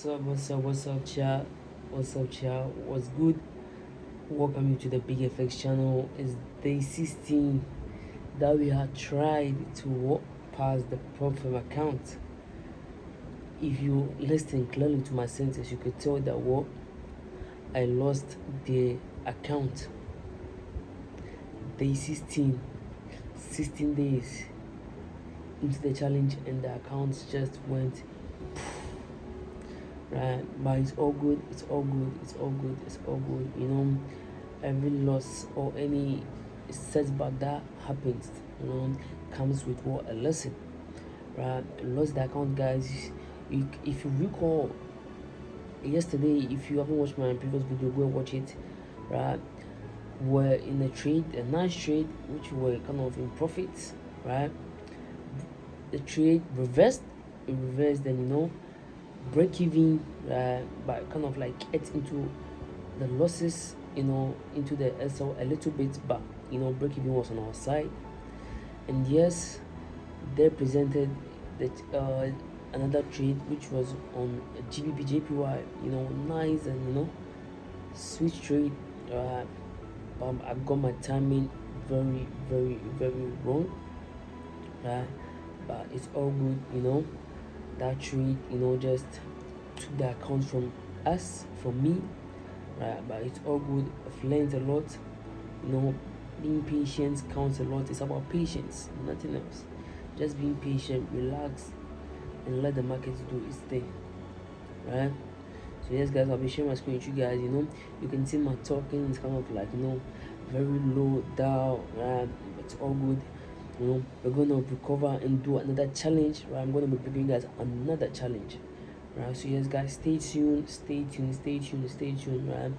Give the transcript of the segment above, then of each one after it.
What's up, chat? What's good? Welcome you to the Big FX channel. It's day 16 that we have tried to walk past the profile account. If you listen clearly to my sentence, you could tell that I lost the account. Day 16, 16 days into the challenge, and the account just went. Right, but it's all good. Every loss or any setback that happens, comes with a lesson. Right, lost the account, guys. If you recall yesterday, if you haven't watched my previous video, go and watch it. Right, we're in a nice trade, which were kind of in profits. Right, the trade reversed, then break even, but kind of like get into the losses, into the SL a little bit, but break even was on our side. And yes, they presented that another trade which was on GBP JPY, nice and switch trade, but I got my timing very wrong, right? But it's all good. That trade just took the account from me, right? But it's all good. I've learned a lot. Being patient counts a lot. It's about patience, nothing else. Just being patient, relax, and let the market do its thing, right? So yes, guys, I'll be sharing my screen with you guys. You can see my talking is kind of like very low down, right? It's all good. We're gonna recover and do another challenge, right? I'm gonna be bringing you guys another challenge, right? So yes, guys, stay tuned, right?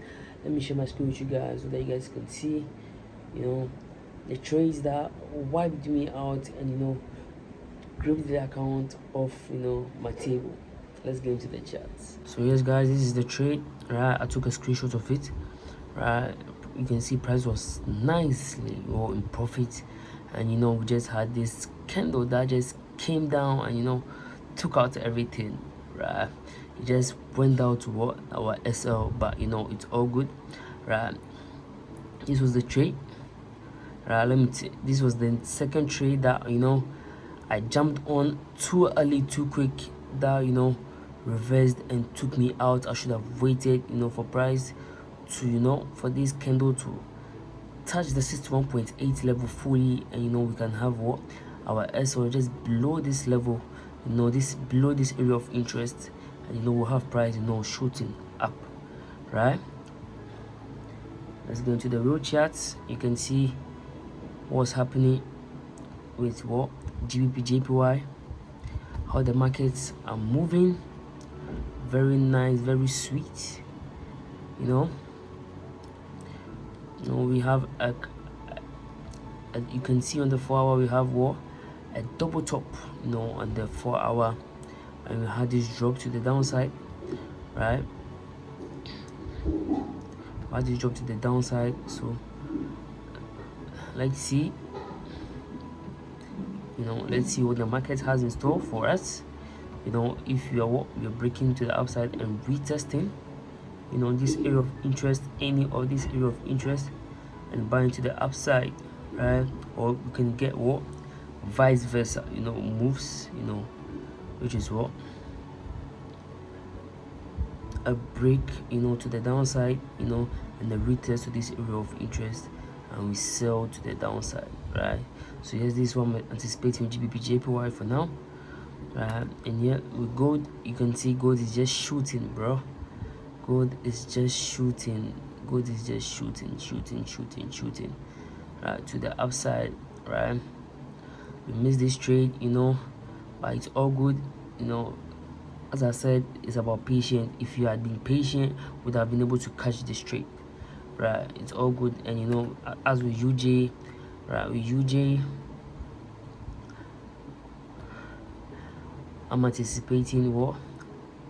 Let me share my screen with you guys so that you guys can see the trades that wiped me out and gripped the account off my table. Let's get into the charts. So yes, guys, this is the trade, right? I took a screenshot of it, right? You can see price was nicely in profit, and we just had this candle that just came down and took out everything, right? It just went down to our SL, but it's all good, right? This was the trade, right? This was the second trade that I jumped on too early, too quick, that reversed and took me out. I should have waited for price to for this candle to touch the 61.8 level fully, and we can have our SL just below this level, this below this area of interest, and we'll have price shooting up, right? Let's go into the real charts. You can see what's happening with GBP JPY, how the markets are moving. Very nice, very sweet. We have you can see on the 4-hour we have a double top on the 4-hour, and we had this drop to the downside, right? So let's see what the market has in store for us. If you're breaking to the upside and retesting this area of interest, any of this area of interest, and buying to the upside, right? Or you can get vice versa moves, which is a break to the downside, and the retest to this area of interest, and we sell to the downside, right? So yes, this one we're anticipating GBP JPY for now, right? And yeah, with gold, you can see gold is just shooting, bro. Gold is just shooting, right, to the upside, right? We missed this trade, but it's all good. As I said, it's about patience. If you had been patient, would have been able to catch this trade, right? It's all good. And as with UJ, right, I'm anticipating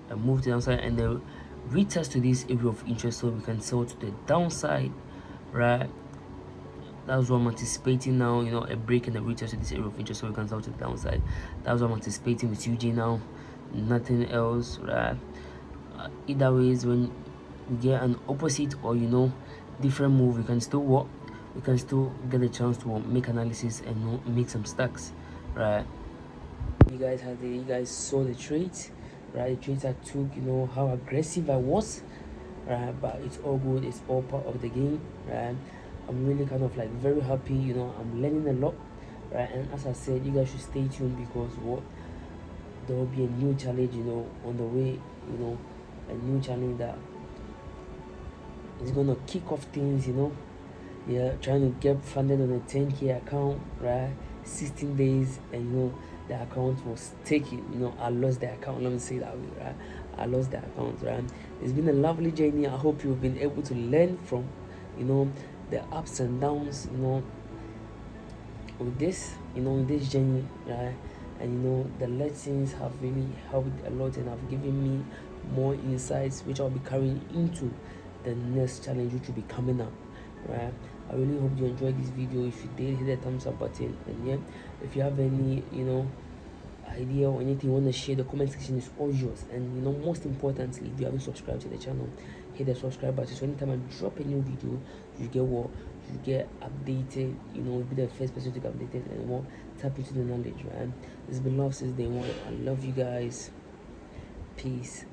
a move to the downside and the retest to this area of interest, so we can sell to the downside, right? That's what I'm anticipating now, a break and a retest to this area of interest, so we can sell to the downside. That's what I'm anticipating with UJ now, nothing else, right? either ways, when we get an opposite or different move, we can still work, we can still get a chance to make analysis and make some stacks, right? You guys saw the trades, right? The trades I took, how aggressive I was, right? But it's all good, it's all part of the game, right? I'm really kind of like very happy, I'm learning a lot, right? And as I said, you guys should stay tuned, because there will be a new challenge, on the way, a new challenge that is gonna kick off things, yeah, trying to get funded on a 10K account, right? 16 days, and the account was taken. I lost the account, let me say that way, right? I lost the account, right? It's been a lovely journey. I hope you've been able to learn from the ups and downs, with this journey, right? And the lessons have really helped a lot and have given me more insights, which I'll be carrying into the next challenge, which will be coming up, right? I really hope you enjoyed this video. If you did, hit the thumbs up button, and yeah, if you have any idea or anything you want to share, the comment section is all yours. And most importantly, if you haven't subscribed to the channel, hit the subscribe button, so anytime I drop a new video, you get updated, be the first person to get updated, and tap into the knowledge, right? It's been love since day one. I love you guys. Peace.